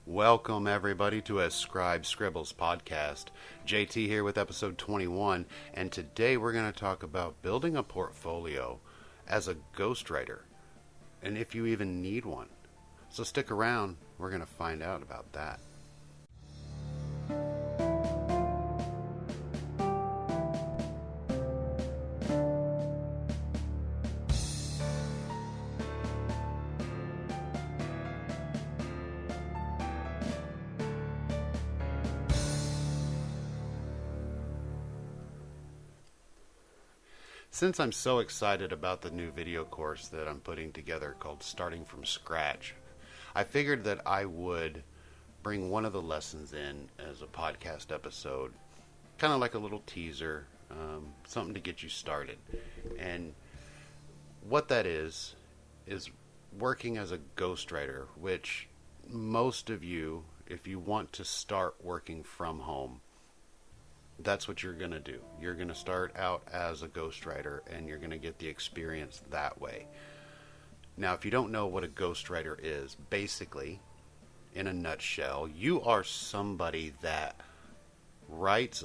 Welcome, everybody, to a Scribe Scribbles podcast. JT here with episode 21, and today we're going to talk about building a portfolio as a ghostwriter, and if you even need one. So stick around, we're going to find out about that. Since I'm so excited about the new video course that I'm putting together called Starting from Scratch, I figured that I would bring one of the lessons in as a podcast episode, kind of like a little teaser, something to get you started. And what that is working as a ghostwriter, which most of you, if you want to start working from home, that's what you're going to do. You're going to start out as a ghostwriter and you're going to get the experience that way. Now, if you don't know what a ghostwriter is, basically, in a nutshell, you are somebody that writes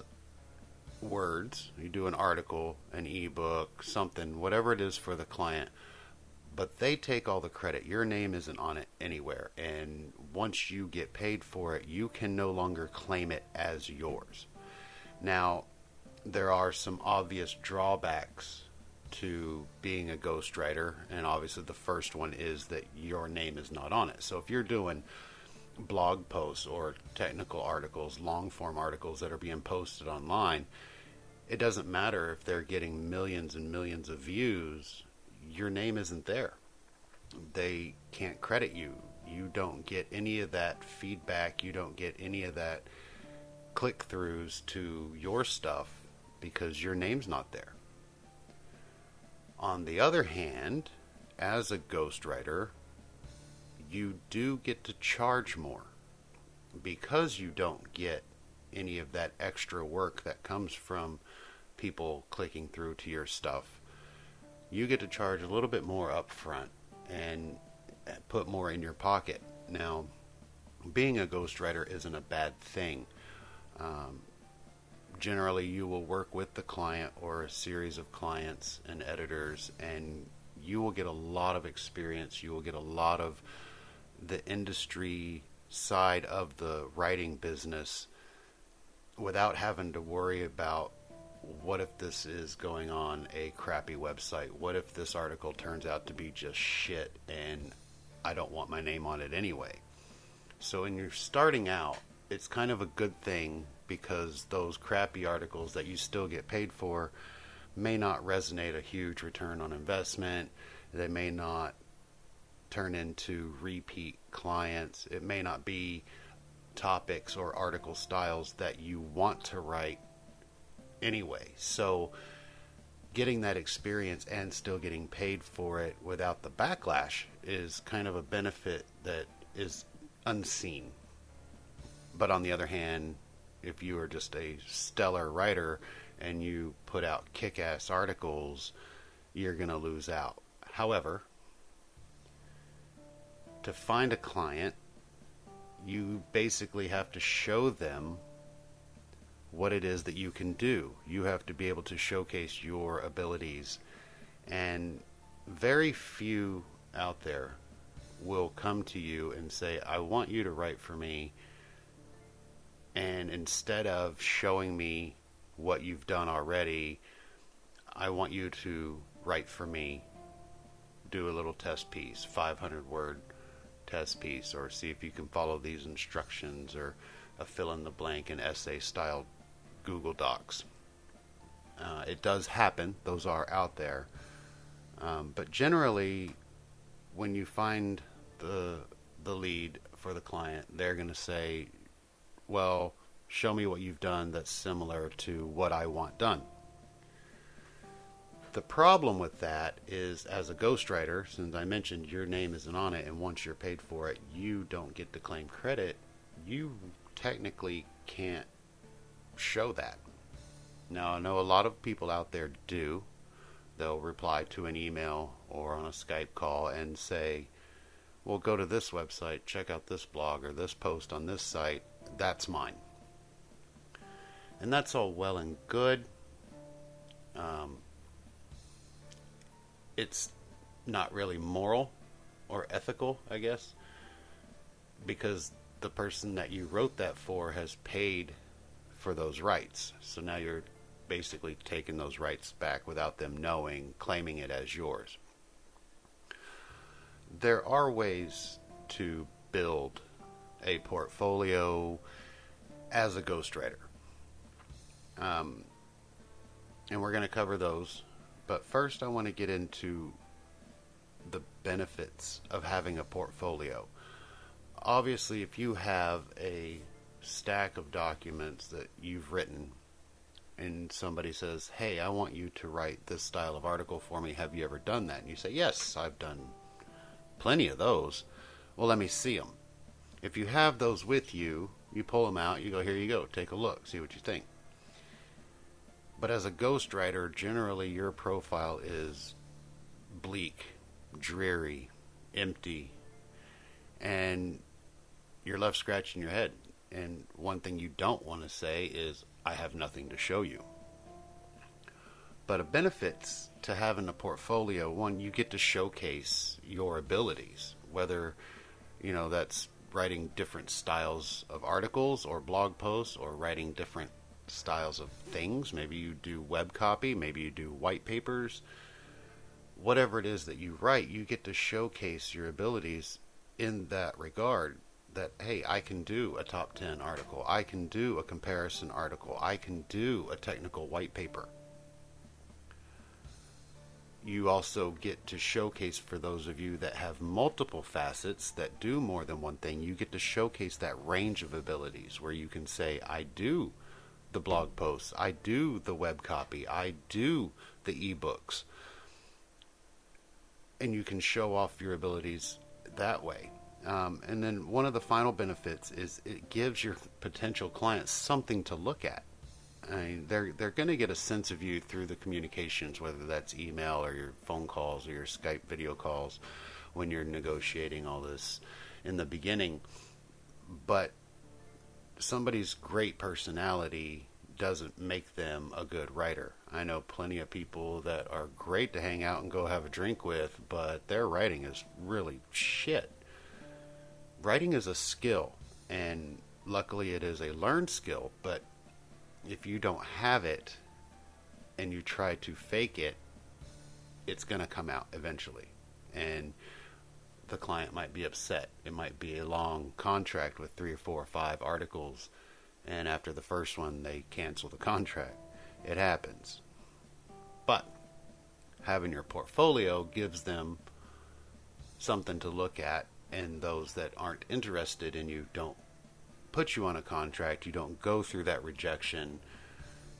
words. You do an article, an ebook, something, whatever it is for the client, but they take all the credit. Your name isn't on it anywhere. And once you get paid for it, you can no longer claim it as yours. Now, there are some obvious drawbacks to being a ghostwriter, and obviously the first one is that your name is not on it. So if you're doing blog posts or technical articles, long-form articles that are being posted online, it doesn't matter if they're getting millions and millions of views, your name isn't there. They can't credit you. You don't get any of that feedback. You don't get any of that click-throughs to your stuff because your name's not there. On the other hand, as a ghostwriter, you do get to charge more because you don't get any of that extra work that comes from people clicking through to your stuff. You get to charge a little bit more up front and put more in your pocket. Now, being a ghostwriter isn't a bad thing. Generally, you will work with the client or a series of clients and editors, and you will get a lot of experience. You will get a lot of the industry side of the writing business without having to worry about what if this is going on a crappy website? What if this article turns out to be just shit and I don't want my name on it anyway? So when you're starting out, it's kind of a good thing because those crappy articles that you still get paid for may not resonate a huge return on investment. They may not turn into repeat clients. It may not be topics or article styles that you want to write anyway. So getting that experience and still getting paid for it without the backlash is kind of a benefit that is unseen. But on the other hand, if you are just a stellar writer and you put out kick-ass articles, you're going to lose out. However, to find a client, you basically have to show them what it is that you can do. You have to be able to showcase your abilities. And very few out there will come to you and say, I want you to write for me. And instead of showing me what you've done already, I want you to write for me, do a little test piece, 500-word test piece, or see if you can follow these instructions, or a fill-in-the-blank and essay-style Google Docs. It does happen. Those are out there. But generally, when you find the lead for the client, they're going to say, well, show me what you've done that's similar to what I want done. The problem with that is, as a ghostwriter, since I mentioned your name isn't on it, and once you're paid for it, you don't get to claim credit, you technically can't show that. Now, I know a lot of people out there do. They'll reply to an email or on a Skype call and say, well, go to this website, check out this blog or this post on this site. That's mine. And that's all well and good. It's not really moral or ethical, I guess, because the person that you wrote that for has paid for those rights. So now you're basically taking those rights back without them knowing, claiming it as yours. There are ways to build a portfolio as a ghostwriter. And we're going to cover those. But first I want to get into the benefits of having a portfolio. Obviously, if you have a stack of documents that you've written and somebody says, hey, I want you to write this style of article for me. Have you ever done that? And you say, yes, I've done plenty of those. Well, let me see them. If you have those with you, you pull them out, you go, here you go, take a look, see what you think. But as a ghostwriter, generally your profile is bleak, dreary, empty, and you're left scratching your head. And one thing you don't want to say is, I have nothing to show you. But a benefits to having a portfolio, one, you get to showcase your abilities, whether, that's writing different styles of articles or blog posts, or writing different styles of things. Maybe you do web copy, maybe you do white papers. Whatever it is that you write, you get to showcase your abilities in that regard. That, hey, I can do a top 10 article, I can do a comparison article, I can do a technical white paper. You also get to showcase, for those of you that have multiple facets that do more than one thing, you get to showcase that range of abilities where you can say, I do the blog posts, I do the web copy, I do the ebooks. And you can show off your abilities that way. And then one of the final benefits is it gives your potential clients something to look at. I mean, they're going to get a sense of you through the communications, whether that's email or your phone calls or your Skype video calls when you're negotiating all this in the beginning. But somebody's great personality doesn't make them a good writer. I know plenty of people that are great to hang out and go have a drink with, but their writing is really shit. Writing is a skill, and luckily it is a learned skill, but if you don't have it and you try to fake it, it's going to come out eventually. And the client might be upset. It might be a long contract with 3 or 4 or 5 articles, and after the first one they cancel the contract. It happens. But having your portfolio gives them something to look at, and those that aren't interested in you don't put you on a contract. You don't go through that rejection,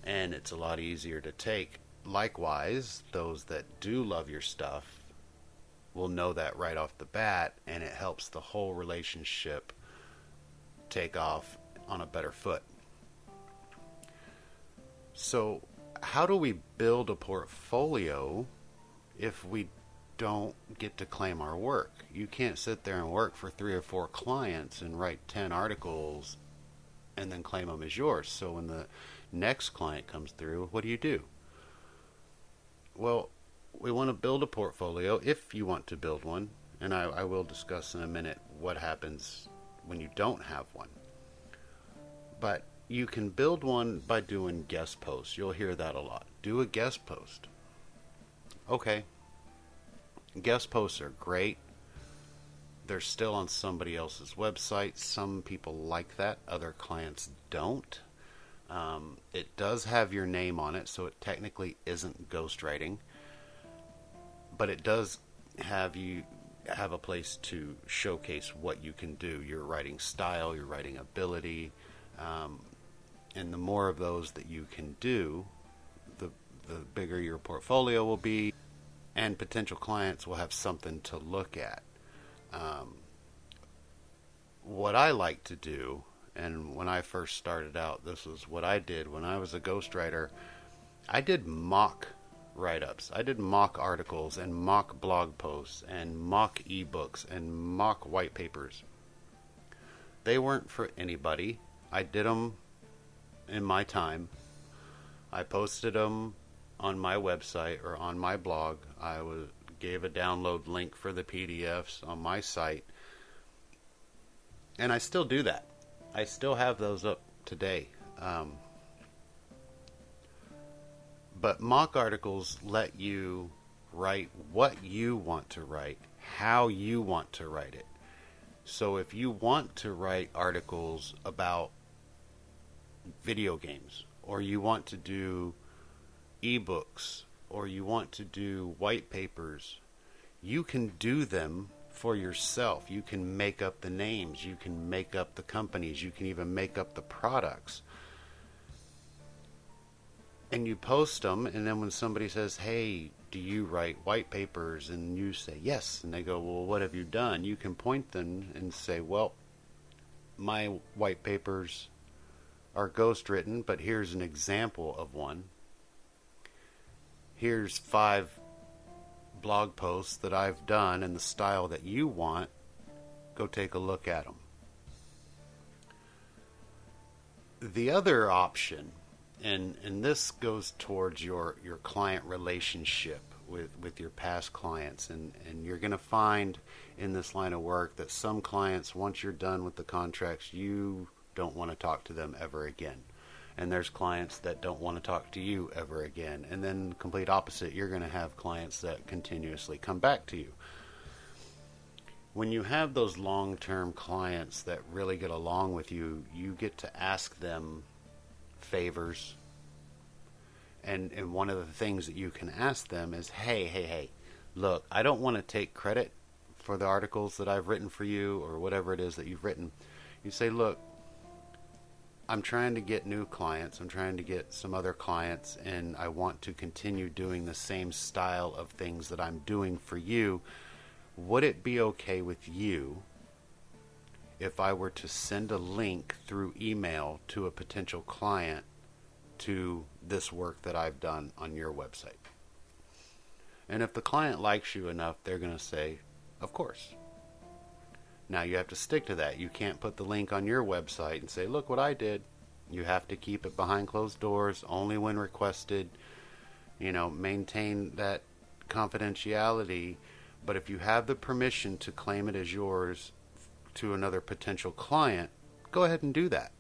and it's a lot easier to take. Likewise, those that do love your stuff will know that right off the bat, and it helps the whole relationship take off on a better foot. So how do we build a portfolio if we don't get to claim our work? You can't sit there and work for 3 or 4 clients and write 10 articles and then claim them as yours. So when the next client comes through, what do? Well, we want to build a portfolio if you want to build one, and I will discuss in a minute what happens when you don't have one. But you can build one by doing guest posts. You'll hear that a lot. Do a guest post. Okay. Guest posts are great. They're still on somebody else's website. Some people like that. Other clients don't. It does have your name on it, so it technically isn't ghostwriting. But it does have you have a place to showcase what you can do. Your writing style, your writing ability. And the more of those that you can do, the bigger your portfolio will be, and potential clients will have something to look at. What I like to do, and when I first started out, this was what I did when I was a ghostwriter. I did mock write-ups. I did mock articles and mock blog posts and mock ebooks and mock white papers. They weren't for anybody. I did them in my time. I posted them on my website or on my blog. Gave a download link for the PDFs on my site. And I still do that. I still have those up today. But mock articles let you write what you want to write, how you want to write it. So if you want to write articles about video games, or you want to do ebooks, or you want to do white papers, you can do them for yourself. You can make up the names, you can make up the companies, you can even make up the products. And you post them, and then when somebody says, hey, do you write white papers? And you say, yes. And they go, well, what have you done? You can point them and say, well, my white papers are ghostwritten, but here's an example of one. Here's 5 blog posts that I've done in the style that you want. Go take a look at them. The other option, and this goes towards your client relationship with your past clients, and you're going to find in this line of work that some clients, once you're done with the contracts, you don't want to talk to them ever again. And there's clients that don't want to talk to you ever again. And then complete opposite, you're going to have clients that continuously come back to you. When you have those long-term clients that really get along with you, you get to ask them favors. And one of the things that you can ask them is, hey, look, I don't want to take credit for the articles that I've written for you or whatever it is that you've written. You say, look, I'm trying to get new clients. I'm trying to get some other clients, and I want to continue doing the same style of things that I'm doing for you. Would it be okay with you if I were to send a link through email to a potential client to this work that I've done on your website? And if the client likes you enough, they're going to say, of course. Now you have to stick to that. You can't put the link on your website and say, look what I did. You have to keep it behind closed doors, only when requested. Maintain that confidentiality. But if you have the permission to claim it as yours to another potential client, go ahead and do that.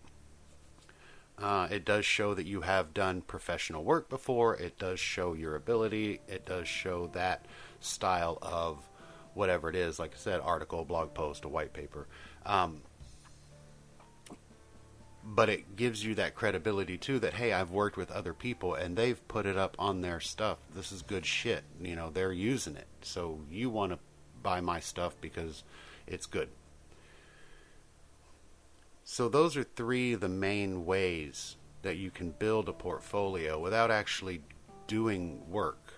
It does show that you have done professional work before. It does show your ability. It does show that style of whatever it is, like I said, article, blog post, a white paper. But it gives you that credibility too that, hey, I've worked with other people and they've put it up on their stuff. This is good shit. They're using it. So you want to buy my stuff because it's good. So those are 3 of the main ways that you can build a portfolio without actually doing work,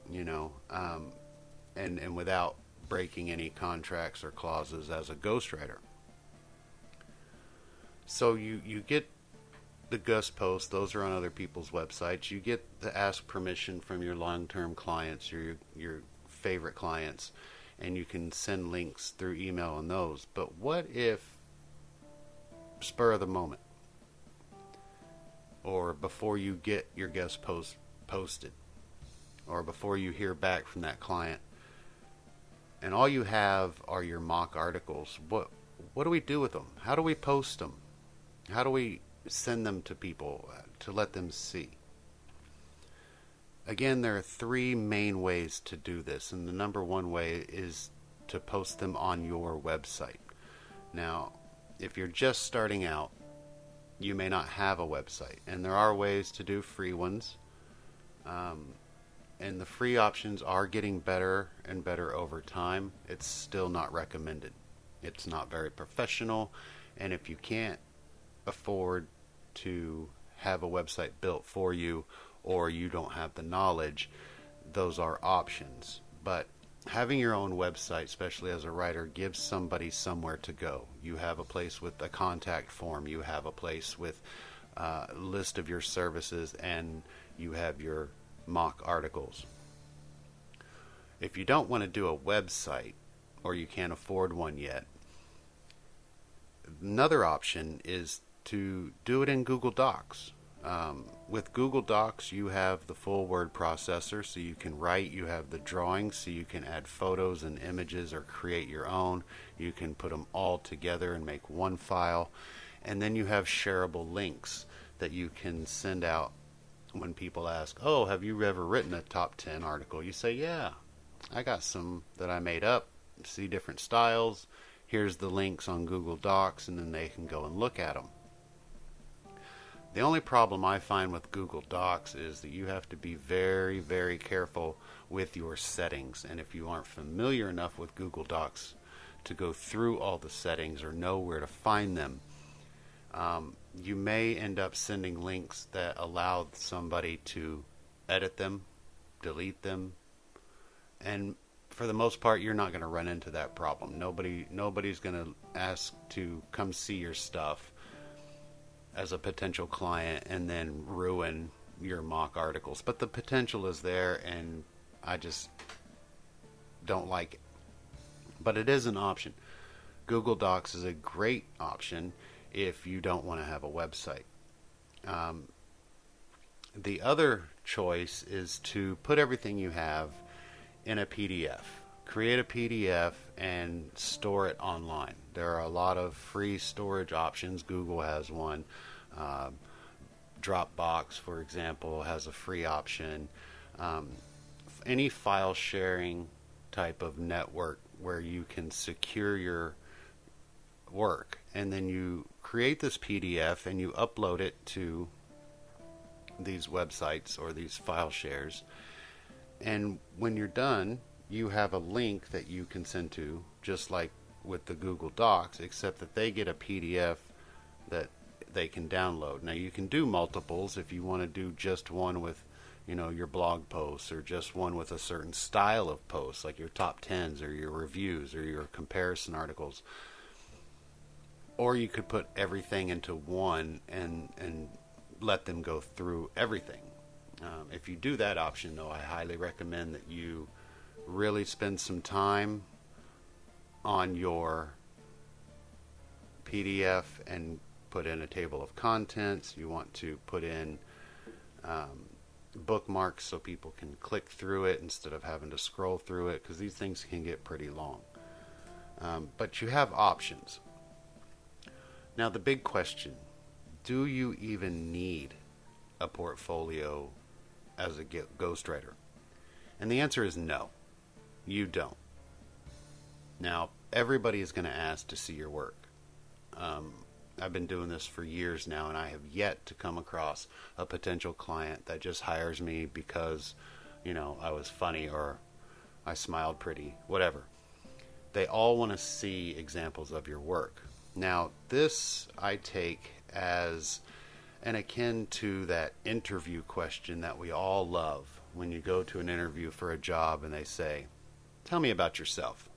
and without breaking any contracts or clauses as a ghostwriter. So you get the ghost posts, those are on other people's websites. You get to ask permission from your long-term clients, your favorite clients, and you can send links through email on those. But what if, spur of the moment, or before you get your guest post posted, or before you hear back from that client, and all you have are your mock articles, what do we do with them? How do we post them? How do we send them to people to let them see? Again, there are 3 main ways to do this, and the number 1 way is to post them on your website. Now, if you're just starting out, you may not have a website, and there are ways to do free ones. And the free options are getting better and better over time. It's still not recommended. It's not very professional, and if you can't afford to have a website built for you, or you don't have the knowledge, those are options. But having your own website, especially as a writer, gives somebody somewhere to go. You have a place with a contact form. You have a place with a list of your services, and you have your mock articles. If you don't want to do a website, or you can't afford one yet, another option is to do it in Google Docs. With Google Docs, you have the full word processor, so you can write. You have the drawings, so you can add photos and images or create your own. You can put them all together and make one file. And then you have shareable links that you can send out when people ask, oh, have you ever written a top 10 article? You say, yeah, I got some that I made up. See different styles. Here's the links on Google Docs, and then they can go and look at them. The only problem I find with Google Docs is that you have to be very, very careful with your settings. And if you aren't familiar enough with Google Docs to go through all the settings or know where to find them, you may end up sending links that allow somebody to edit them, delete them, and for the most part, you're not going to run into that problem. Nobody's going to ask to come see your stuff as a potential client and then ruin your mock articles. But the potential is there, and I just don't like it. But it is an option. Google Docs is a great option if you don't want to have a website. The other choice is to put everything you have in a PDF. Create a PDF and store it online. There are a lot of free storage options. Google has one. Dropbox, for example, has a free option. Any file sharing type of network where you can secure your work, and then you create this PDF and you upload it to these websites or these file shares. And when you're done, you have a link that you can send to, just like with the Google Docs, except that they get a PDF that they can download. Now you can do multiples if you want to do just one with, your blog posts, or just one with a certain style of posts, like your top 10s or your reviews or your comparison articles. Or you could put everything into one and let them go through everything. If you do that option, though, I highly recommend that you really spend some time on your PDF and put in a table of contents. You want to put in bookmarks so people can click through it instead of having to scroll through it, because these things can get pretty long. But you have options. Now the big question, do you even need a portfolio as a ghostwriter? And the answer is no, you don't. Now, everybody is going to ask to see your work. I've been doing this for years now, and I have yet to come across a potential client that just hires me because, I was funny or I smiled pretty, whatever. They all want to see examples of your work. Now, this I take as an akin to that interview question that we all love when you go to an interview for a job and they say, tell me about yourself.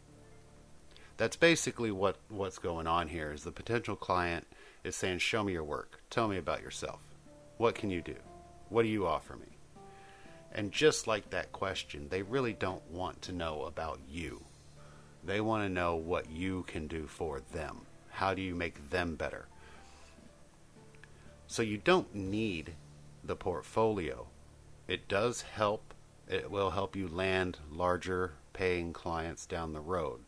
That's basically what's going on here. Is the potential client is saying, show me your work. Tell me about yourself. What can you do? What do you offer me? And just like that question, they really don't want to know about you. They want to know what you can do for them. How do you make them better? So you don't need the portfolio. It does help. It will help you land larger paying clients down the road.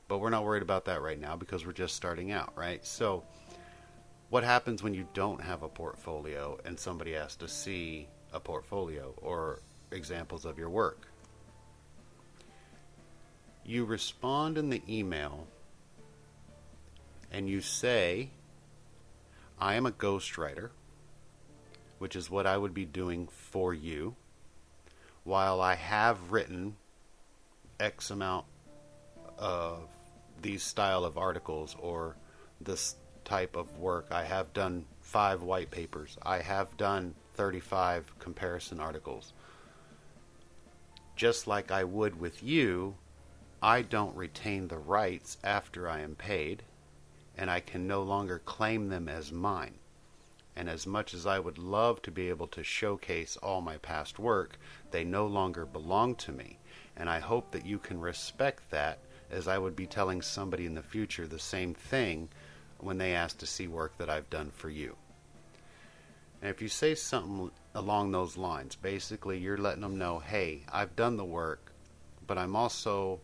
But we're not worried about that right now because we're just starting out, right? So what happens when you don't have a portfolio and somebody asks to see a portfolio or examples of your work? You respond in the email and you say, I am a ghostwriter, which is what I would be doing for you. While I have written X amount of these style of articles or this type of work, I have done 5 white papers. I have done 35 comparison articles. Just like I would with you, I don't retain the rights after I am paid, and I can no longer claim them as mine. And as much as I would love to be able to showcase all my past work, they no longer belong to me. And I hope that you can respect that, as I would be telling somebody in the future the same thing when they ask to see work that I've done for you. And if you say something along those lines, basically you're letting them know, hey, I've done the work, but I'm also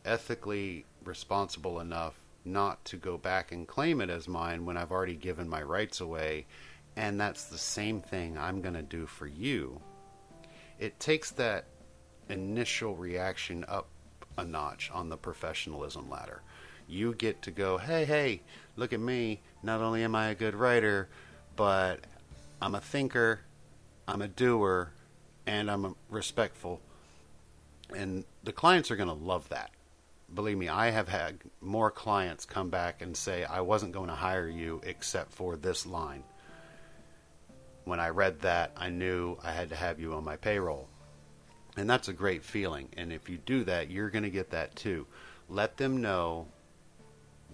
ethically responsible enough not to go back and claim it as mine when I've already given my rights away, and that's the same thing I'm going to do for you. It takes that initial reaction up a notch on the professionalism ladder. You get to go, hey, look at me. Not only am I a good writer, but I'm a thinker, I'm a doer, and I'm respectful. And the clients are going to love that. Believe me, I have had more clients come back and say, I wasn't going to hire you except for this line. When I read that, I knew I had to have you on my payroll. And that's a great feeling. And if you do that, you're going to get that too. Let them know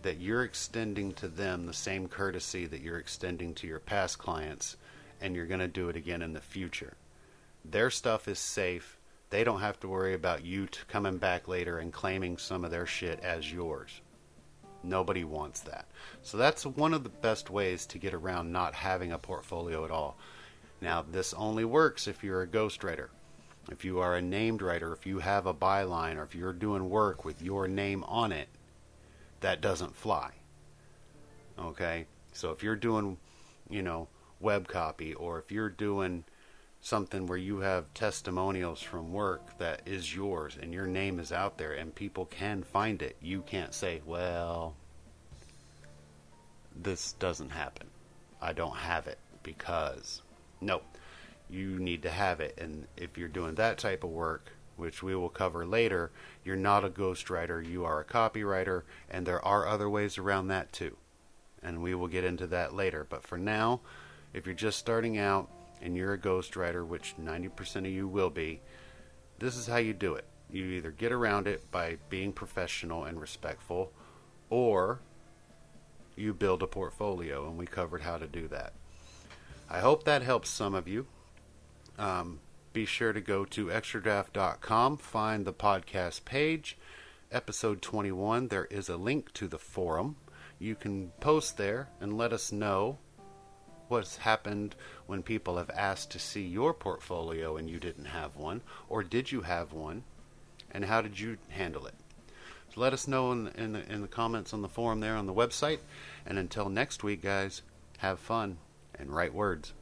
that you're extending to them the same courtesy that you're extending to your past clients, and you're going to do it again in the future. Their stuff is safe. They don't have to worry about you coming back later and claiming some of their shit as yours. Nobody wants that. So that's one of the best ways to get around not having a portfolio at all. Now, this only works if you're a ghostwriter. If you are a named writer, if you have a byline, or if you're doing work with your name on it, that doesn't fly. Okay? So if you're doing, web copy, or if you're doing something where you have testimonials from work that is yours and your name is out there and people can find it, you can't say, well, this doesn't happen. I don't have it because... No, you need to have it. And if you're doing that type of work, which we will cover later, you're not a ghostwriter, you are a copywriter, and there are other ways around that too. And we will get into that later. But for now, if you're just starting out and you're a ghostwriter, which 90% of you will be, this is how you do it. You either get around it by being professional and respectful, or you build a portfolio, and we covered how to do that. I hope that helps some of you. Be sure to go to extradraft.com, find the podcast page, episode 21. There is a link to the forum. You can post there and let us know what's happened when people have asked to see your portfolio and you didn't have one, or did you have one, and how did you handle it? So let us know in the comments on the forum there on the website. And until next week, guys, have fun and write words.